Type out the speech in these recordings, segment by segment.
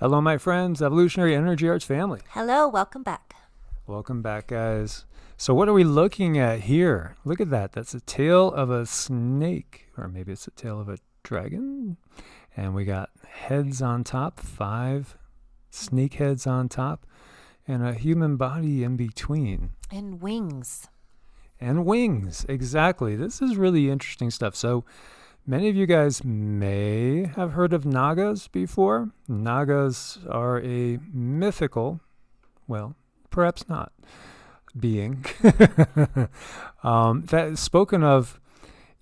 Hello, my friends, Evolutionary Energy Arts family. Hello, welcome back. Welcome back, guys. So what are we looking at here? Look at that. That's a tail of a snake, or maybe it's a tail of a dragon. And we got heads on top, 5 snake heads on top, and a human body in between. And wings. And wings, exactly. This is really interesting stuff. So many of you guys may have heard of Nagas before. Nagas are a mythical, well, perhaps not, being that is spoken of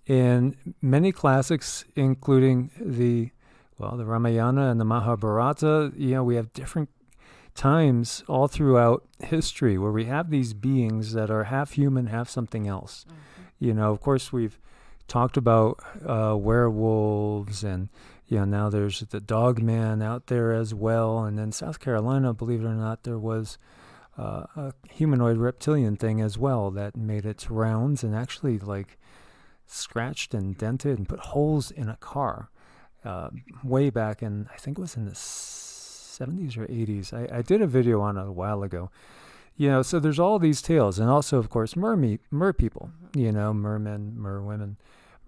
in many classics, including the Ramayana and the Mahabharata. We have different times all throughout history where we have these beings that are half human, half something else. Of course, we've talked about werewolves, and now there's the dog man out there as well. And then South Carolina, believe it or not, there was a humanoid reptilian thing as well that made its rounds and actually scratched and dented and put holes in a car way back in, I think it was in the 70s or 80s. I did a video on it a while ago. So there's all these tales, and also, of course, mer people, mermen, merwomen,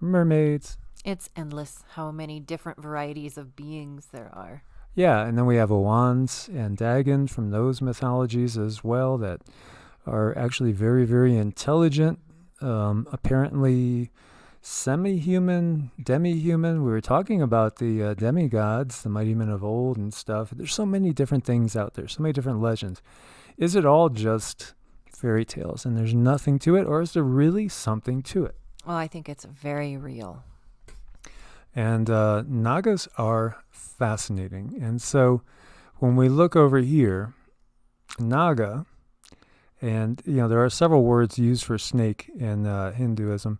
mermaids. It's endless how many different varieties of beings there are. Yeah, and then we have Owans and Dagon from those mythologies as well that are actually very, very intelligent, apparently semi-human, demi-human. We were talking about the demigods, the mighty men of old and stuff. There's so many different things out there, so many different legends. Is it all just fairy tales and there's nothing to it, or is there really something to it? Well, I think it's very real. And Nagas are fascinating. And so when we look over here, Naga, and there are several words used for snake in Hinduism,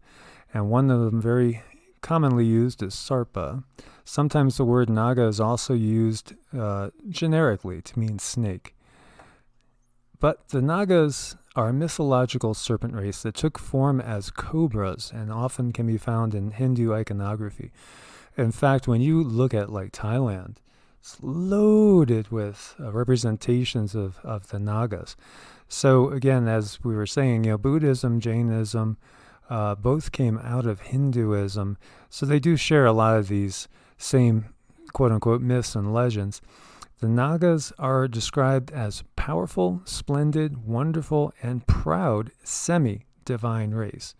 and one of them very commonly used is sarpa. Sometimes the word Naga is also used generically to mean snake. But the Nagas are a mythological serpent race that took form as cobras and often can be found in Hindu iconography. In fact, when you look at Thailand, it's loaded with representations of the Nagas. So again, as we were saying, Buddhism, Jainism, both came out of Hinduism. So they do share a lot of these same quote-unquote myths and legends. The Nagas are described as powerful, splendid, wonderful, and proud semi-divine race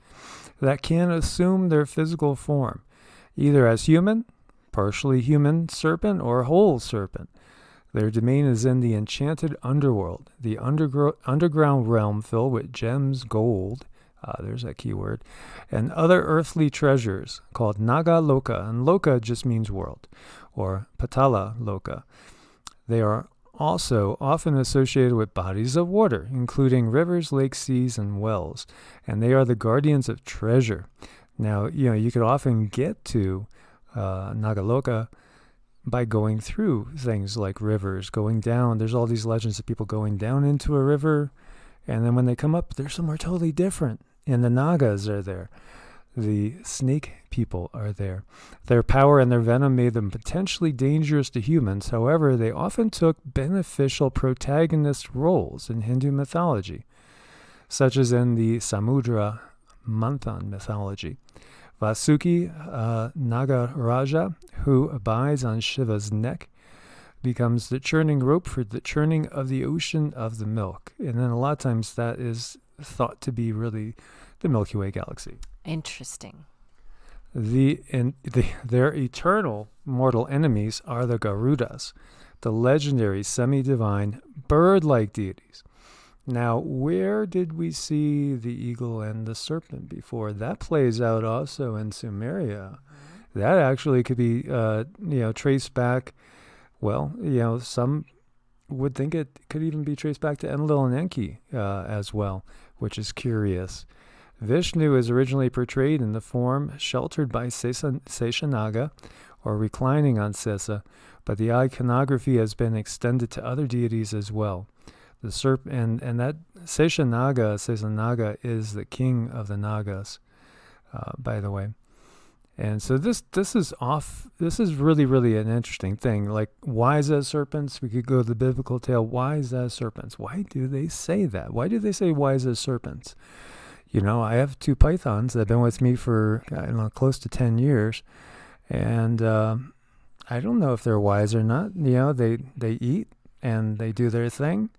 that can assume their physical form, either as human, partially human serpent, or whole serpent. Their domain is in the enchanted underworld, the underground realm filled with gems, gold, there's that key word, and other earthly treasures called Naga Loka, and Loka just means world, or Patala Loka. They are also often associated with bodies of water, including rivers, lakes, seas, and wells, and they are the guardians of treasure. Now, you could often get to Nagaloka by going through things like rivers, going down. There's all these legends of people going down into a river, and then when they come up, they're somewhere totally different, and the Nagas are there. The snake people are there. Their power and their venom made them potentially dangerous to humans. However, they often took beneficial protagonist roles in Hindu mythology, such as in the Samudra Manthan mythology. Vasuki, Nagaraja, who abides on Shiva's neck, becomes the churning rope for the churning of the ocean of the milk. And then a lot of times that is thought to be really the Milky Way galaxy. Interesting. Their eternal mortal enemies are the Garudas, the legendary semi-divine bird-like deities. Now, where did we see the eagle and the serpent before? That plays out also in Sumeria. That actually could be, traced back. Well, some would think it could even be traced back to Enlil and Enki as well, which is curious. Vishnu is originally portrayed in the form sheltered by Seshanaga, or reclining on Sesa, but the iconography has been extended to other deities as well. The serpent and that Seshanaga is the king of the Nagas, by the way. And so this is really, really an interesting thing. Like wise as serpents, we could go to the biblical tale, wise as serpents. Why do they say that? Why do they say wise as serpents? I have 2 pythons that have been with me for close to 10 years. And I don't know if they're wise or not. They eat and they do their thing,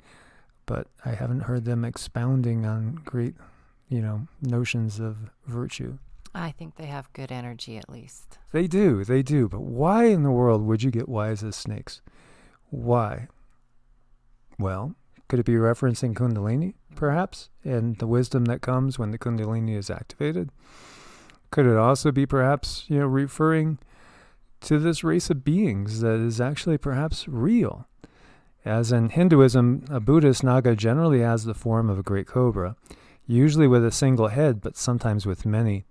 but I haven't heard them expounding on great, notions of virtue. I think they have good energy at least. They do. But why in the world would you get wise as snakes? Why? Well, could it be referencing Kundalini, perhaps, and the wisdom that comes when the Kundalini is activated? Could it also be perhaps, referring to this race of beings that is actually perhaps real? As in Hinduism, a Buddhist Naga generally has the form of a great cobra, usually with a single head, but sometimes with many.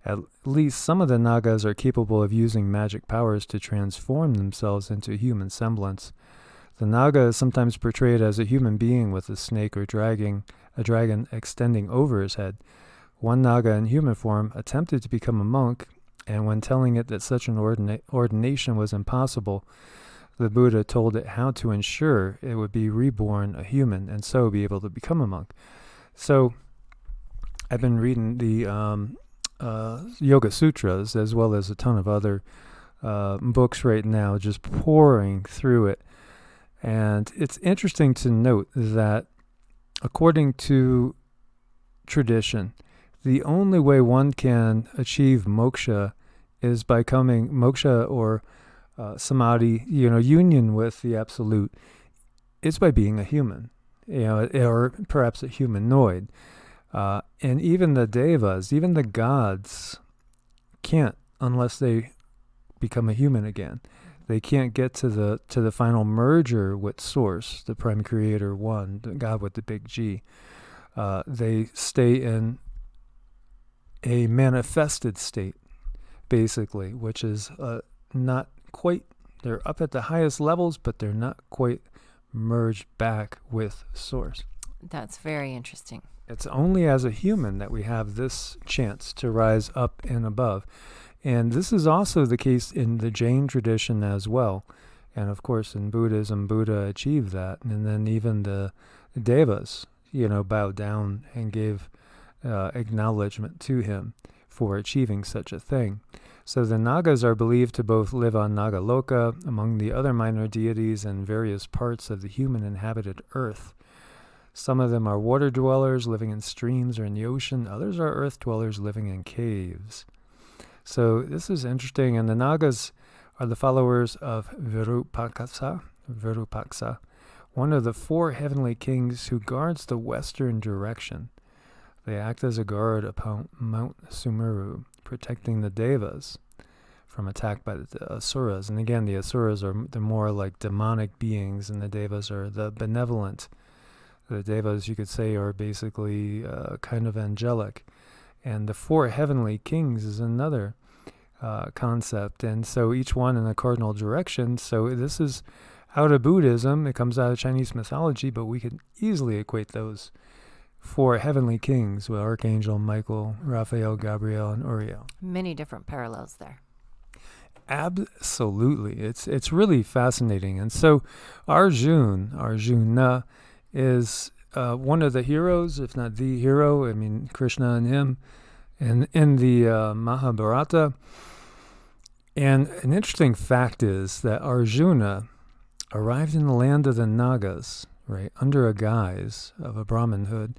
At least some of the Nagas are capable of using magic powers to transform themselves into human semblance. The Naga is sometimes portrayed as a human being with a snake or dragon extending over his head. One Naga in human form attempted to become a monk, and when telling it that such an ordination was impossible, the Buddha told it how to ensure it would be reborn a human and so be able to become a monk. So I've been reading the Yoga Sutras as well as a ton of other books right now, just pouring through it. And it's interesting to note that according to tradition, the only way one can achieve moksha is by coming moksha or samadhi, union with the absolute, is by being a human, or perhaps a humanoid. And even the devas, even the gods, can't unless they become a human again. They can't get to the final merger with Source, the Prime Creator One, the God with the big G. They stay in a manifested state, basically, which is not quite. They're up at the highest levels, but they're not quite merged back with Source. That's very interesting. It's only as a human that we have this chance to rise up and above. And this is also the case in the Jain tradition as well. And of course, in Buddhism, Buddha achieved that. And then even the devas, bowed down and gave acknowledgement to him for achieving such a thing. So the Nagas are believed to both live on Nagaloka, among the other minor deities, in various parts of the human inhabited earth. Some of them are water dwellers living in streams or in the ocean. Others are earth dwellers living in caves. So this is interesting. And the Nagas are the followers of Virupaksa, one of the 4 heavenly kings who guards the western direction. They act as a guard upon Mount Sumeru, protecting the devas from attack by the asuras. And again, the asuras are the more like demonic beings, and the devas are the benevolent. The devas, you could say, are basically kind of angelic. And the 4 heavenly kings is another concept. And so each one in a cardinal direction. So this is out of Buddhism. It comes out of Chinese mythology, but we could easily equate those 4 heavenly kings with Archangel Michael, Raphael, Gabriel, and Uriel. Many different parallels there. Absolutely. It's really fascinating. And so Arjuna, is one of the heroes, if not the hero. I mean, Krishna and him, and in the Mahabharata. And an interesting fact is that Arjuna arrived in the land of the Nagas, right, under a guise of a Brahmanhood.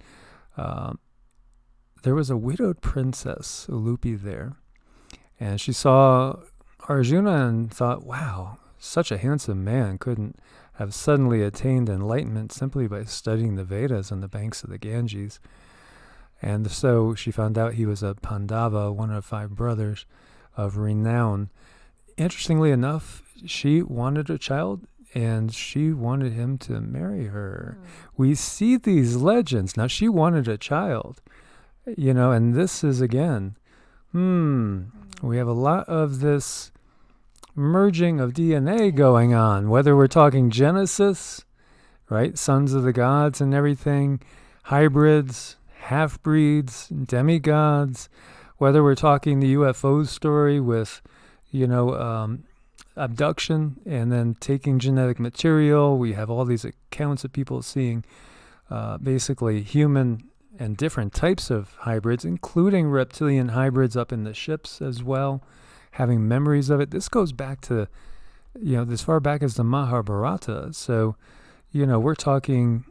There was a widowed princess, Ulupi, there, and she saw Arjuna and thought, wow, such a handsome man couldn't have suddenly attained enlightenment simply by studying the Vedas on the banks of the Ganges. And so she found out he was a Pandava, one of 5 brothers of renown. Interestingly enough, she wanted a child, and she wanted him to marry her. We see these legends. Now, she wanted a child, and this is, again, we have a lot of this merging of DNA going on, whether we're talking Genesis, right, sons of the gods and everything, hybrids, half-breeds, demigods, whether we're talking the UFO story with, you know, abduction and then taking genetic material. We have all these accounts of people seeing basically human and different types of hybrids, including reptilian hybrids up in the ships as well, having memories of it. This goes back to, you know, as far back as the Mahabharata. So, you know, we're talking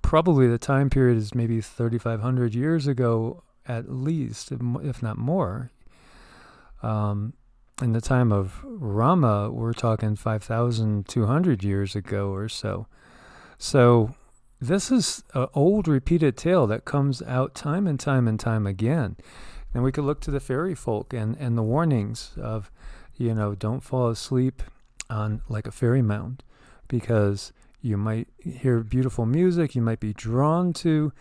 probably the time period is maybe 3,500 years ago at least, if not more. In the time of Rama, we're talking 5,200 years ago or so. So this is an old repeated tale that comes out time and time and time again. And we could look to the fairy folk and the warnings of, you know, don't fall asleep on like a fairy mound, because you might hear beautiful music, you might be drawn to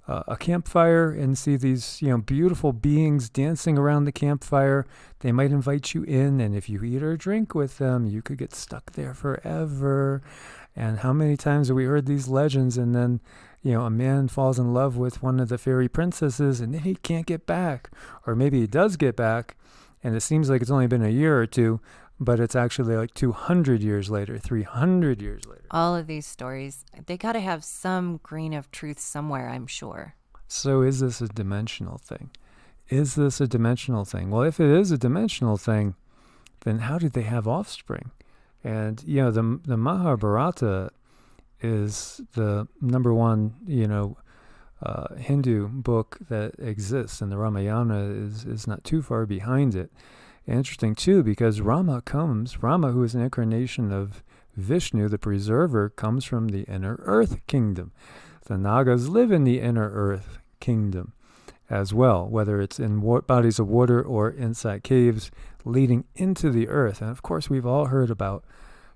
a campfire and see these, you know, beautiful beings dancing around the campfire. They might invite you in, and if you eat or drink with them, you could get stuck there forever. And how many times have we heard these legends, and then, you know, a man falls in love with one of the fairy princesses and then he can't get back. Or maybe he does get back, and it seems like it's only been a year or two, but it's actually like 200 years later, 300 years later. All of these stories, they got to have some grain of truth somewhere, I'm sure. So is this a dimensional thing? Is this a dimensional thing? Well, if it is a dimensional thing, then how did they have offspring? And, you know, the Mahabharata is the number one, you know, Hindu book that exists, and the Ramayana is not too far behind it. Interesting, too, because Rama, who is an incarnation of Vishnu, the preserver, comes from the inner earth kingdom. The Nagas live in the inner earth kingdom as well, whether it's in bodies of water or inside caves leading into the earth. And of course, we've all heard about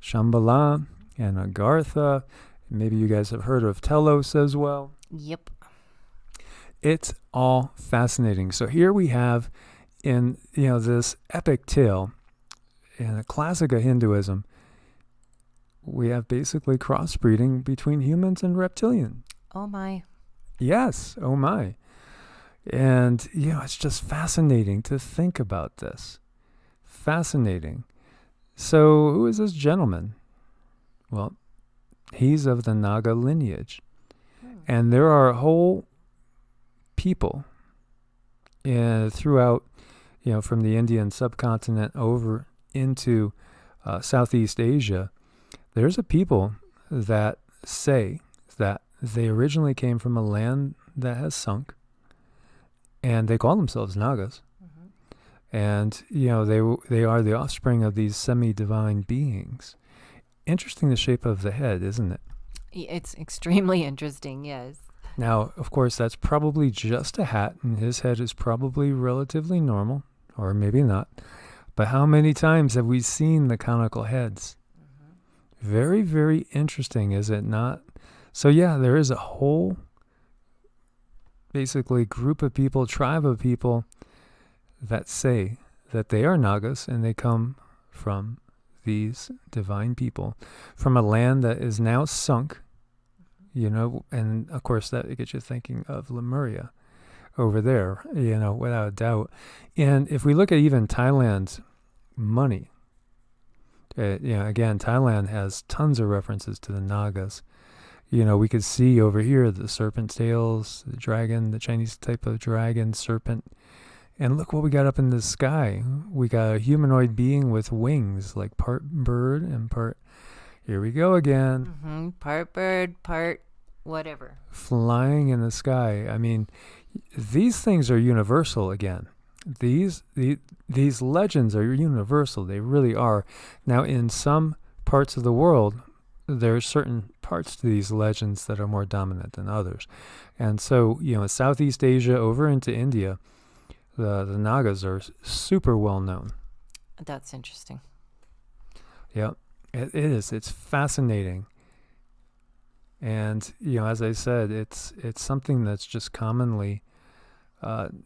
Shambhala and Agartha. Maybe you guys have heard of Telos as well. Yep. It's all fascinating. So here we have, in, you know, this epic tale, in a classic of Hinduism, we have basically crossbreeding between humans and reptilian. Oh my. Yes, oh my. And, you know, it's just fascinating to think about this. Fascinating. So who is this gentleman? Well, he's of the Naga lineage. And there are whole people throughout, you know, from the Indian subcontinent over into Southeast Asia. There's a people that say that they originally came from a land that has sunk, and they call themselves Nagas. Mm-hmm. And, you know, they are the offspring of these semi-divine beings. Interesting, the shape of the head, isn't it? It's extremely interesting, yes. Now, of course, that's probably just a hat, and his head is probably relatively normal, or maybe not. But how many times have we seen the conical heads? Mm-hmm. Very, very interesting, is it not? So yeah, there is a whole, basically, group of people, tribe of people that say that they are Nagas, and they come from these divine people, from a land that is now sunk, you know, and of course that gets you thinking of Lemuria over there, you know, without a doubt. And if we look at even Thailand's money, you know, again, Thailand has tons of references to the Nagas. You know, we could see over here the serpent tails, the dragon, the Chinese type of dragon, serpent. And look what we got up in the sky. We got a humanoid being with wings, like part bird and part, here we go again. Mm-hmm. Part bird, part whatever. Flying in the sky. I mean, these things are universal again. These legends are universal. They really are. Now, in some parts of the world, there are certain parts to these legends that are more dominant than others. And so, you know, in Southeast Asia over into India, the Nagas are super well known. That's interesting. Yeah, it is. It's fascinating. And, you know, as I said, it's something that's just commonly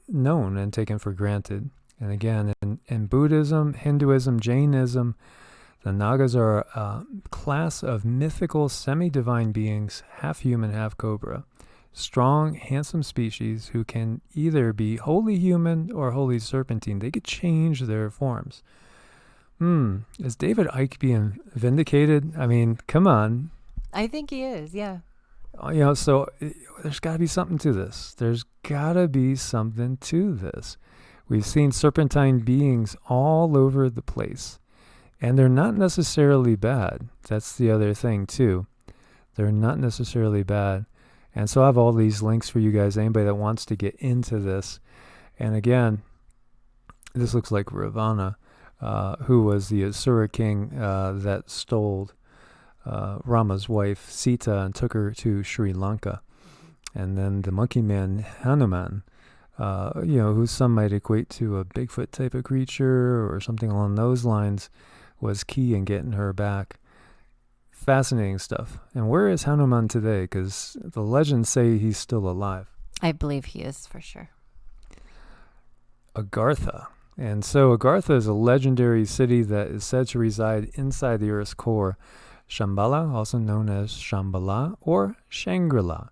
known and taken for granted. And again, in Buddhism, Hinduism, Jainism, the Nagas are a class of mythical semi-divine beings, half human, half cobra. strong, handsome species who can either be wholly human or wholly serpentine. They could change their forms. Is David Icke being vindicated? I mean, come on. I think he is, yeah. So there's got to be something to this. There's got to be something to this. We've seen serpentine beings all over the place, and they're not necessarily bad. That's the other thing, too. They're not necessarily bad. And so I have all these links for you guys, anybody that wants to get into this. And again, this looks like Ravana, who was the Asura king that stole Rama's wife Sita and took her to Sri Lanka. And then the monkey man Hanuman, who some might equate to a Bigfoot type of creature or something along those lines, was key in getting her back. Fascinating stuff. And where is Hanuman today? Because the legends say he's still alive. I believe he is, for sure. Agartha. And so Agartha is a legendary city that is said to reside inside the Earth's core. Shambhala, also known as Shambhala or Shangri-la,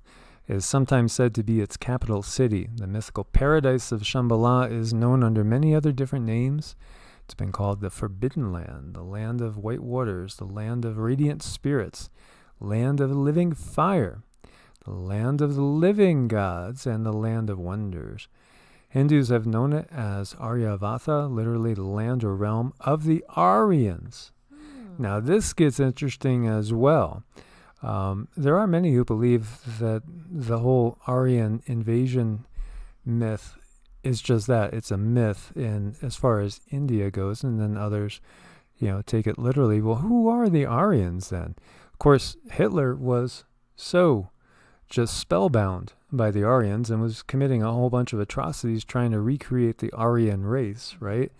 is sometimes said to be its capital city. The mythical paradise of Shambhala is known under many other different names. It's been called the Forbidden Land, the land of white waters, the land of radiant spirits, land of living fire, the land of the living gods, and the land of wonders. Hindus have known it as Aryavata, literally the land or realm of the Aryans. Now, this gets interesting as well. There are many who believe that the whole Aryan invasion myth is just that. It's a myth in as far as India goes, and then others, take it literally. Well, who are the Aryans then? Of course, Hitler was so just spellbound by the Aryans and was committing a whole bunch of atrocities trying to recreate the Aryan race, right?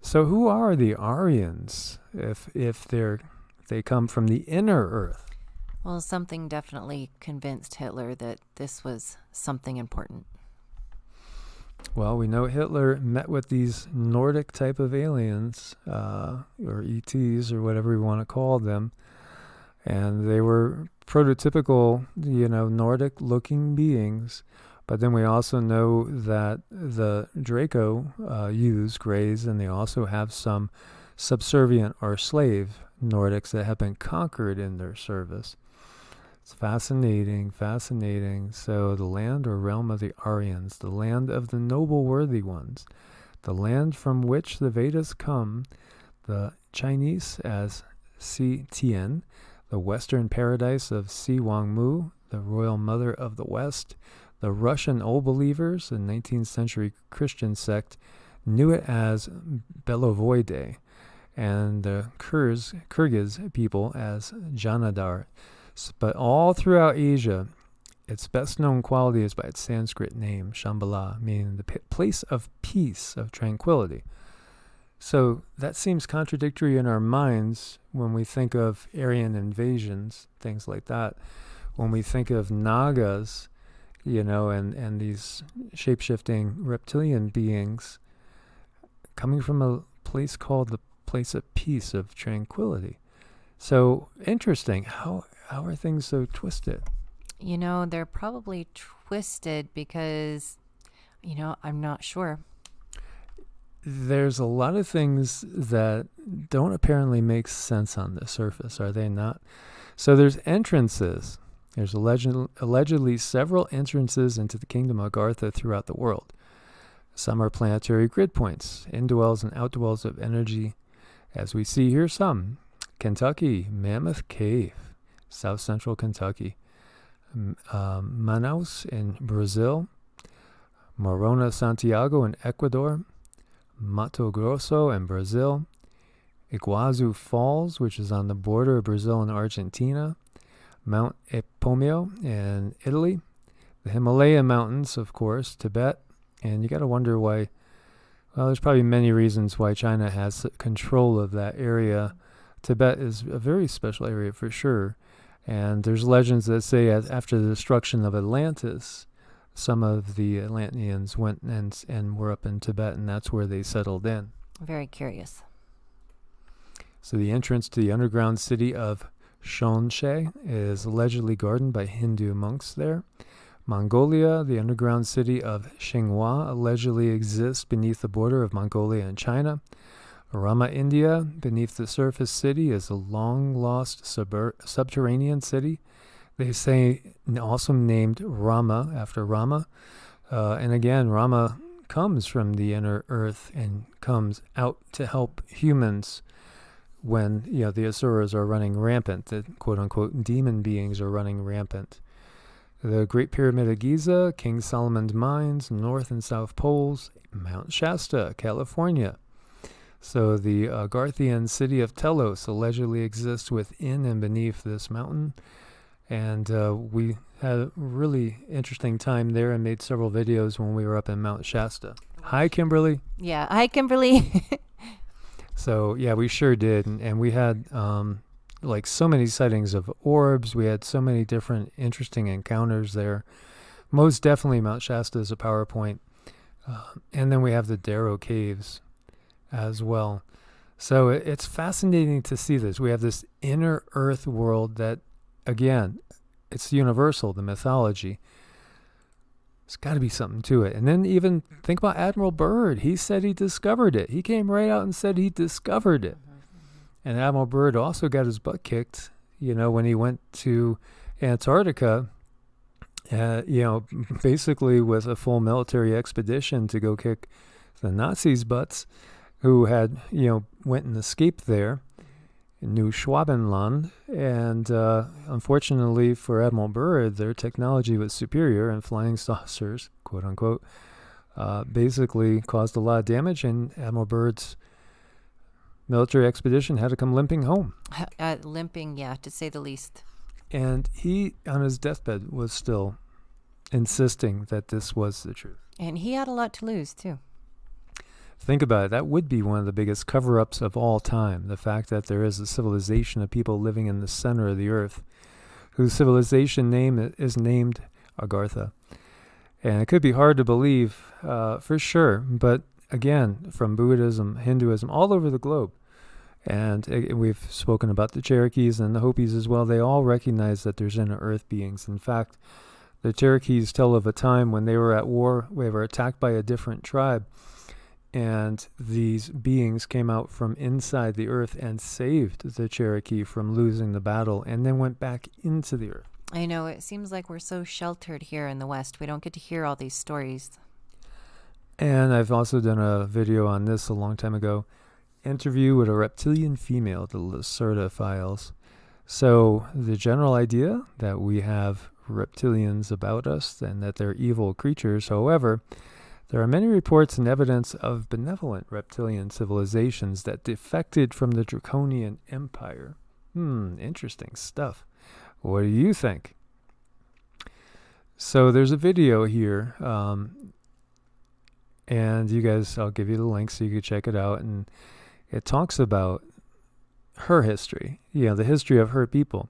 So who are the Aryans if they come from the inner Earth? Well, something definitely convinced Hitler that this was something important. Well, we know Hitler met with these Nordic type of aliens, or ETs, or whatever we want to call them, and they were prototypical, Nordic-looking beings. But then we also know that the Draco use Greys, and they also have some subservient or slave Nordics that have been conquered in their service. It's fascinating. So the land or realm of the Aryans, the land of the noble worthy ones, the land from which the Vedas come, the Chinese as Si Tien, the western paradise of Si Wang Mu, the royal mother of the West. The Russian Old Believers, a 19th century Christian sect, knew it as Belovoide, and the Kyrgyz people as Janadar. But all throughout Asia, its best known quality is by its Sanskrit name, Shambhala, meaning the place of peace, of tranquility. So that seems contradictory in our minds when we think of Aryan invasions, things like that. When we think of Nagas, and these shape-shifting reptilian beings coming from a place called the place of peace, of tranquility. So interesting. How are things so twisted? They're probably twisted because, I'm not sure. There's a lot of things that don't apparently make sense on the surface, are they not? So there's entrances. There's allegedly several entrances into the kingdom of Agartha throughout the world. Some are planetary grid points, indwells and outdwells of energy. As we see here, some. Kentucky, Mammoth Cave, South Central Kentucky. Manaus in Brazil. Morona, Santiago in Ecuador. Mato Grosso in Brazil. Iguazu Falls, which is on the border of Brazil and Argentina. Mount Epomeo in Italy, the Himalaya Mountains, of course, Tibet, and you got to wonder why. Well, there's probably many reasons why China has control of that area. Tibet is a very special area for sure, and there's legends that say after the destruction of Atlantis, some of the Atlanteans went and were up in Tibet, and that's where they settled in. Very curious. So the entrance to the underground city of Shonshe is allegedly guarded by Hindu monks there. Mongolia, the underground city of Xinhua allegedly exists beneath the border of Mongolia and China. Rama, India, beneath the surface city, is a long-lost subterranean city. They say also named Rama after Rama. And again, Rama comes from the inner earth and comes out to help humans when the asuras are running rampant, the quote-unquote demon beings are running rampant. The Great Pyramid of Giza, King Solomon's Mines, North and South Poles, Mount Shasta, California. So the Agarthian city of Telos allegedly exists within and beneath this mountain. And we had a really interesting time there and made several videos when we were up in Mount Shasta. Hi, Kimberly. Yeah. Hi, Kimberly. So, yeah, we sure did. And we had like so many sightings of orbs. We had so many different interesting encounters there. Most definitely Mount Shasta is a PowerPoint. And then we have the Darrow Caves as well. So it's fascinating to see this. We have this inner earth world that, again, it's universal, the mythology. There's got to be something to it. And then even think about Admiral Byrd. He said he discovered it. He came right out and said he discovered it. And Admiral Byrd also got his butt kicked, when he went to Antarctica, basically with a full military expedition to go kick the Nazis' butts, who had, went and escaped there in New Schwabenland. And unfortunately for Admiral Byrd, their technology was superior, and flying saucers, quote unquote, basically caused a lot of damage, and Admiral Byrd's military expedition had to come limping home. Limping, yeah, to say the least. And he, on his deathbed, was still insisting that this was the truth. And he had a lot to lose, too. Think about it. That would be one of the biggest cover-ups of all time. The fact that there is a civilization of people living in the center of the earth whose civilization name is named Agartha. And it could be hard to believe for sure. But again, from Buddhism, Hinduism, all over the globe. And we've spoken about the Cherokees and the Hopis as well. They all recognize that there's inner earth beings. In fact, the Cherokees tell of a time when they were at war, they were attacked by a different tribe. And these beings came out from inside the earth and saved the Cherokee from losing the battle, and then went back into the earth. I know, it seems like we're so sheltered here in the West. We don't get to hear all these stories. And I've also done a video on this a long time ago. Interview with a reptilian female, the Lacerda Files. So the general idea that we have reptilians about us and that they're evil creatures. However, there are many reports and evidence of benevolent reptilian civilizations that defected from the Draconian Empire. Interesting stuff. What do you think? So there's a video here, and you guys, I'll give you the link so you can check it out. And it talks about her history, the history of her people.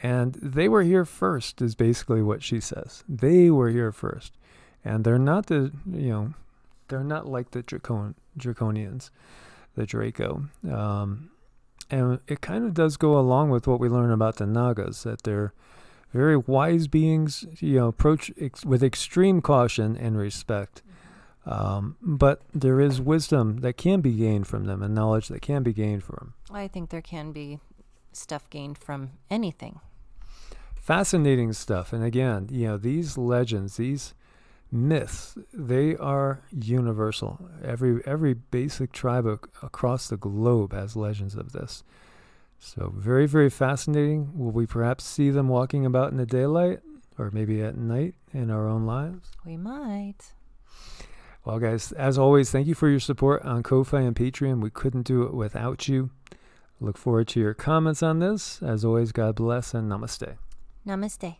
And they were here first is basically what she says. They were here first. And they're not they're not like the Draconians, the Draco. And it kind of does go along with what we learn about the Nagas, that they're very wise beings, approach with extreme caution and respect. But there is wisdom that can be gained from them and knowledge that can be gained from them. I think there can be stuff gained from anything. Fascinating stuff. And again, these legends, these myths, they are universal. Every basic tribe across the globe has legends of this. So very, very fascinating. Will we perhaps see them walking about in the daylight or maybe at night in our own lives? We might. Well, guys, as always, thank you for your support on Ko-Fi and Patreon. We couldn't do it without you. Look forward to your comments on this. As always, God bless and namaste. Namaste.